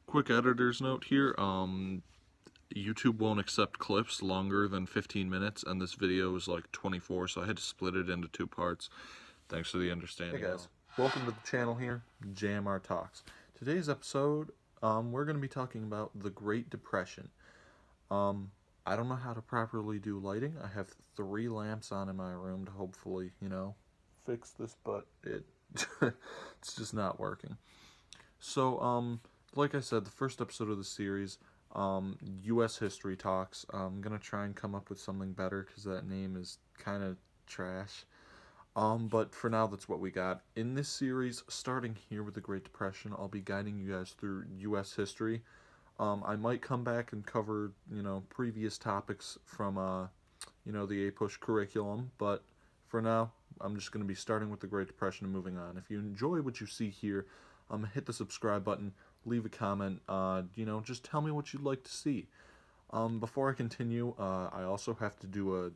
Quick editor's note here. YouTube won't accept clips longer than 15 minutes, and this video is like 24, so I had to split it into two parts. Thanks for the understanding. Hey guys, welcome to the channel here, JMR Talks. Today's episode, we're going to be talking about the Great Depression. I don't know how to properly do lighting. I have 3 lamps on in my room to hopefully, fix this, but it's just not working. So, like I said, the first episode of the series, U.S. History Talks. I'm going to try and come up with something better because that name is kind of trash. But for now, that's what we got. In this series, starting here with the Great Depression, I'll be guiding you guys through U.S. history. I might come back and cover, previous topics from, the APUSH curriculum, but for now, I'm just going to be starting with the Great Depression and moving on. If you enjoy what you see here, hit the subscribe button, leave a comment, just tell me what you'd like to see. Before I continue, I also have to do a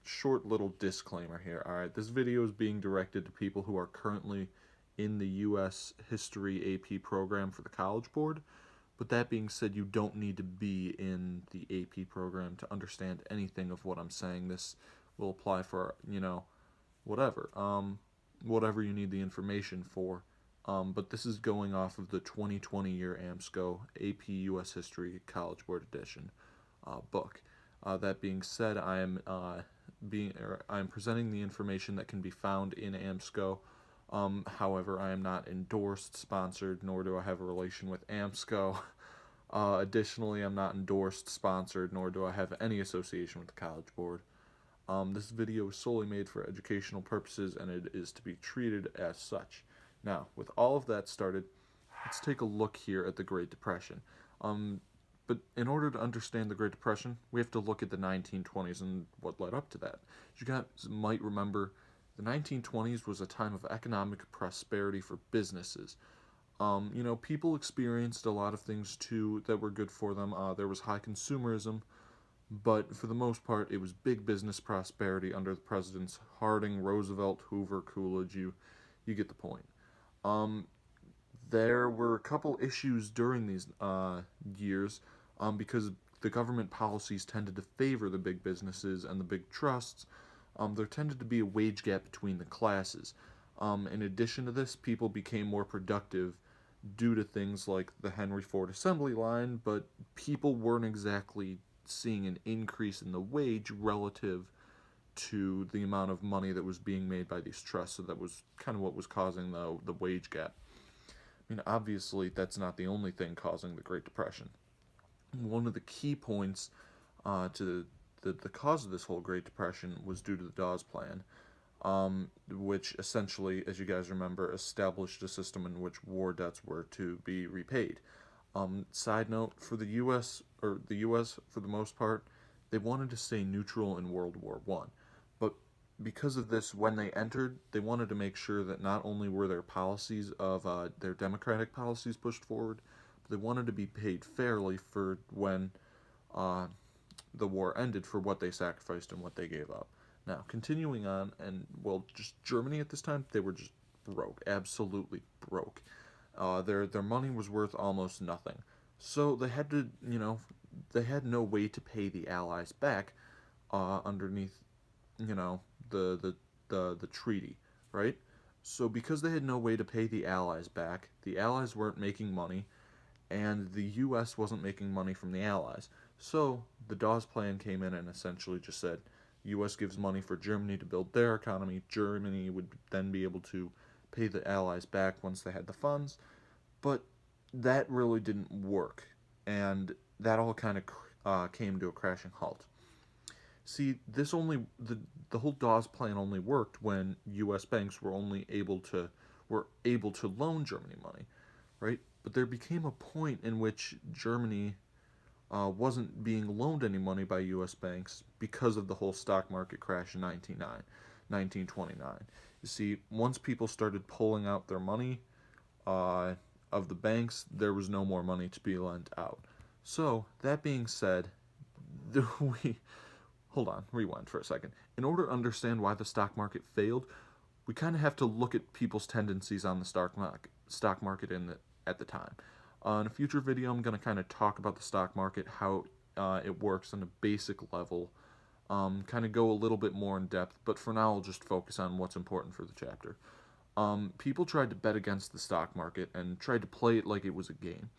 short little disclaimer here. Alright, this video is being directed to people who are currently in the U.S. History AP program for the College Board. But that being said, you don't need to be in the AP program to understand anything of what I'm saying. This will apply for, whatever. Whatever you need the information for. But this is going off of the 2020 year AMSCO AP U.S. History College Board Edition book. That being said, I am presenting the information that can be found in AMSCO. However, I am not endorsed, sponsored, nor do I have a relation with AMSCO. Additionally, I'm not endorsed, sponsored, nor do I have any association with the College Board. This video is solely made for educational purposes, and it is to be treated as such. Now, with all of that started, let's take a look here at the Great Depression. But in order to understand the Great Depression, we have to look at the 1920s and what led up to that. As you guys might remember, the 1920s was a time of economic prosperity for businesses. People experienced a lot of things too that were good for them. There was high consumerism, but for the most part, it was big business prosperity under the presidents Harding, Roosevelt, Hoover, Coolidge. You get the point. There were a couple issues during these years because the government policies tended to favor the big businesses and the big trusts. There tended to be a wage gap between the classes. In addition to this, people became more productive due to things like the Henry Ford assembly line, but people weren't exactly seeing an increase in the wage relative to the amount of money that was being made by these trusts. So that was kind of what was causing the wage gap. I mean, obviously, that's not the only thing causing the Great Depression. One of the key points to the cause of this whole Great Depression was due to the Dawes Plan, which essentially, as you guys remember, established a system in which war debts were to be repaid. Side note, for the U.S., for the most part, they wanted to stay neutral in World War I. But because of this, when they entered, they wanted to make sure that not only were their policies of their democratic policies pushed forward, but they wanted to be paid fairly for when the war ended, for what they sacrificed and what they gave up. Now, continuing on, and just Germany at this time, they were just broke, absolutely broke. Their money was worth almost nothing. So they had to, they had no way to pay the Allies back underneath, the treaty, right? So because they had no way to pay the Allies back, the Allies weren't making money, and the U.S. wasn't making money from the Allies. So the Dawes Plan came in and essentially just said, U.S. gives money for Germany to build their economy. Germany would then be able to pay the Allies back once they had the funds. But that really didn't work, and that all kind of came to a crashing halt. See, the whole Dawes Plan only worked when U.S. banks were able to loan Germany money, right? But there became a point in which Germany wasn't being loaned any money by U.S. banks because of the whole stock market crash in 1929. You see, once people started pulling out their money of the banks, there was no more money to be lent out. So, that being said, hold on, rewind for a second. In order to understand why the stock market failed, we kind of have to look at people's tendencies on the stock market at the time. In a future video, I'm going to kind of talk about the stock market, how it works on a basic level, kind of go a little bit more in depth, but for now I'll just focus on what's important for the chapter. People tried to bet against the stock market and tried to play it like it was a game,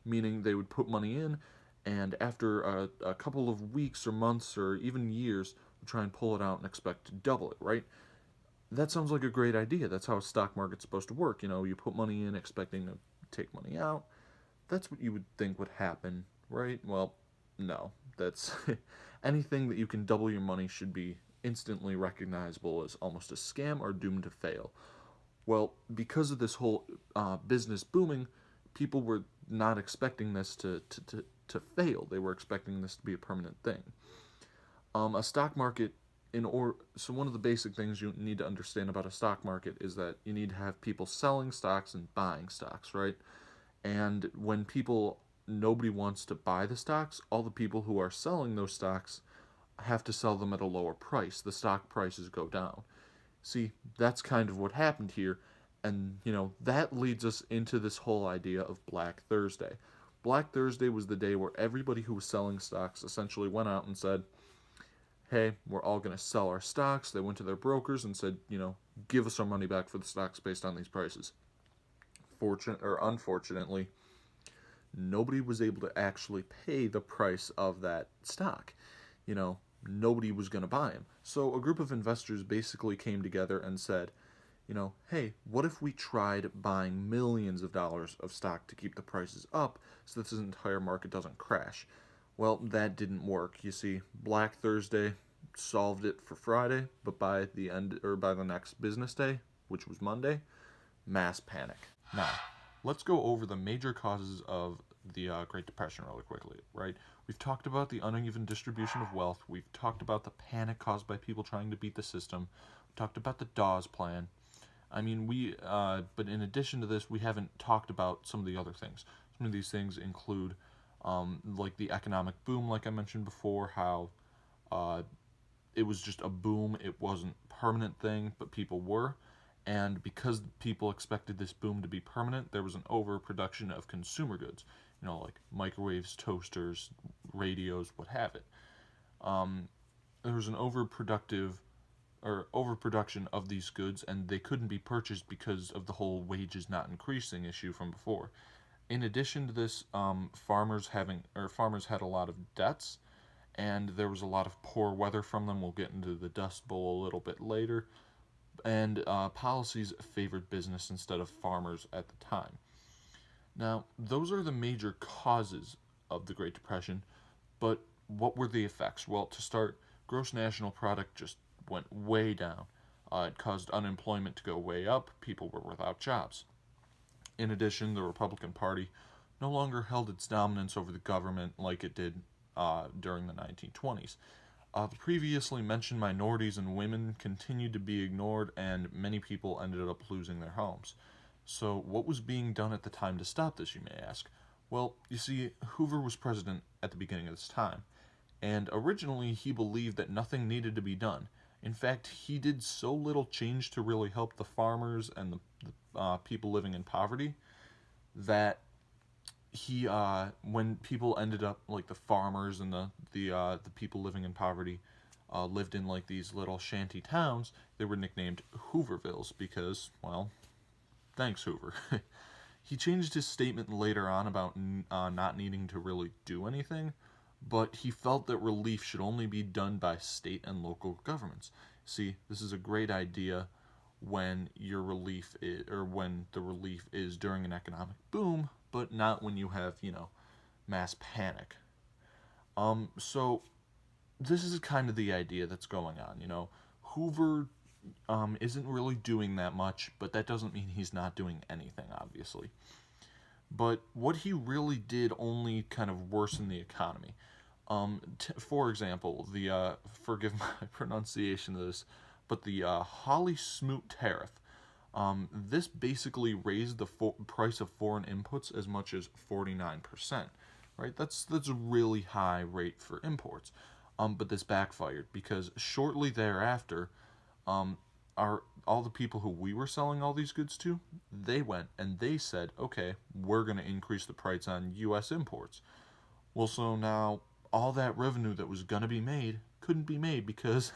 meaning they would put money in, and after a couple of weeks or months or even years, would try and pull it out and expect to double it, right? That sounds like a great idea. That's how a stock market's supposed to work. You know, you put money in expecting to take money out. That's what you would think would happen, right? Well, no. That's anything that you can double your money should be instantly recognizable as almost a scam or doomed to fail. Well, because of this whole business booming, people were not expecting this to fail. They were expecting this to be a permanent thing. A stock market, so one of the basic things you need to understand about a stock market is that you need to have people selling stocks and buying stocks, right? And when nobody wants to buy the stocks, all the people who are selling those stocks have to sell them at a lower price. The stock prices go down. See, that's kind of what happened here. And, that leads us into this whole idea of Black Thursday. Black Thursday was the day where everybody who was selling stocks essentially went out and said, hey, we're all going to sell our stocks. They went to their brokers and said, give us our money back for the stocks based on these prices. Unfortunately, nobody was able to actually pay the price of that stock. Nobody was going to buy them. So a group of investors basically came together and said, hey, what if we tried buying millions of dollars of stock to keep the prices up so that this entire market doesn't crash? Well, that didn't work. You see, Black Thursday solved it for Friday, but by the next business day, which was Monday, mass panic. Now, let's go over the major causes of the Great Depression really quickly, right? We've talked about the uneven distribution of wealth. We've talked about the panic caused by people trying to beat the system. We talked about the Dawes Plan. But in addition to this, we haven't talked about some of the other things. Some of these things include, like the economic boom, like I mentioned before, how it was just a boom. It wasn't a permanent thing, but people were. And because people expected this boom to be permanent, there was an overproduction of consumer goods, like microwaves, toasters, radios, what have it. There was an overproduction of these goods, and they couldn't be purchased because of the whole wages not increasing issue from before. In addition to this, farmers had a lot of debts, and there was a lot of poor weather from them. We'll get into the Dust Bowl a little bit later. And policies favored business instead of farmers at the time. Now, those are the major causes of the Great Depression, but what were the effects? Well, to start, gross national product just went way down. It caused unemployment to go way up. People were without jobs. In addition, the Republican Party no longer held its dominance over the government like it did during the 1920s. The previously mentioned minorities and women continued to be ignored, and many people ended up losing their homes. So, what was being done at the time to stop this, you may ask? Well, you see, Hoover was president at the beginning of this time, and originally he believed that nothing needed to be done. In fact, he did so little change to really help the farmers and the people living in poverty that when people ended up, like the farmers and the people living in poverty lived in like these little shanty towns, they were nicknamed Hoovervilles because, well, thanks Hoover. He changed his statement later on about not needing to really do anything, but he felt that relief should only be done by state and local governments. See, this is a great idea when when the relief is during an economic boom, but not when you have, mass panic. So this is kind of the idea that's going on, Hoover isn't really doing that much, but that doesn't mean he's not doing anything, obviously. But what he really did only kind of worsened the economy. For example, forgive my pronunciation of this, but the Hawley-Smoot tariff. This basically raised the price of foreign inputs as much as 49%. Right? That's a really high rate for imports. But this backfired because shortly thereafter, all the people who we were selling all these goods to, they went and they said, okay, we're going to increase the price on U.S. imports. Well, so now all that revenue that was going to be made couldn't be made because,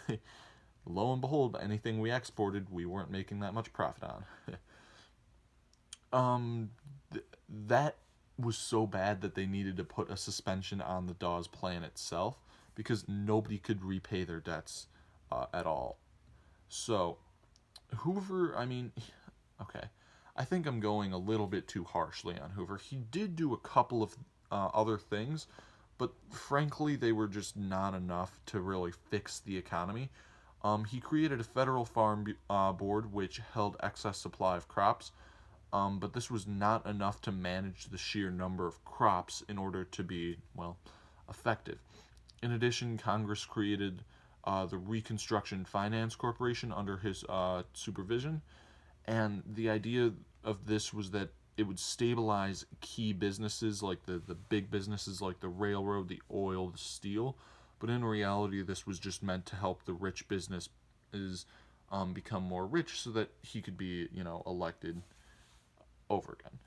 lo and behold, anything we exported, we weren't making that much profit on. That was so bad that they needed to put a suspension on the Dawes plan itself because nobody could repay their debts at all. So, Hoover, I mean, okay, I think I'm going a little bit too harshly on Hoover. He did do a couple of other things, but frankly, they were just not enough to really fix the economy. He created a federal farm board which held excess supply of crops, but this was not enough to manage the sheer number of crops in order to be, well, effective. In addition, Congress created the Reconstruction Finance Corporation under his supervision, and the idea of this was that it would stabilize key businesses like the big businesses like the railroad, the oil, the steel. But in reality, this was just meant to help the rich businesses become more rich so that he could be, elected over again.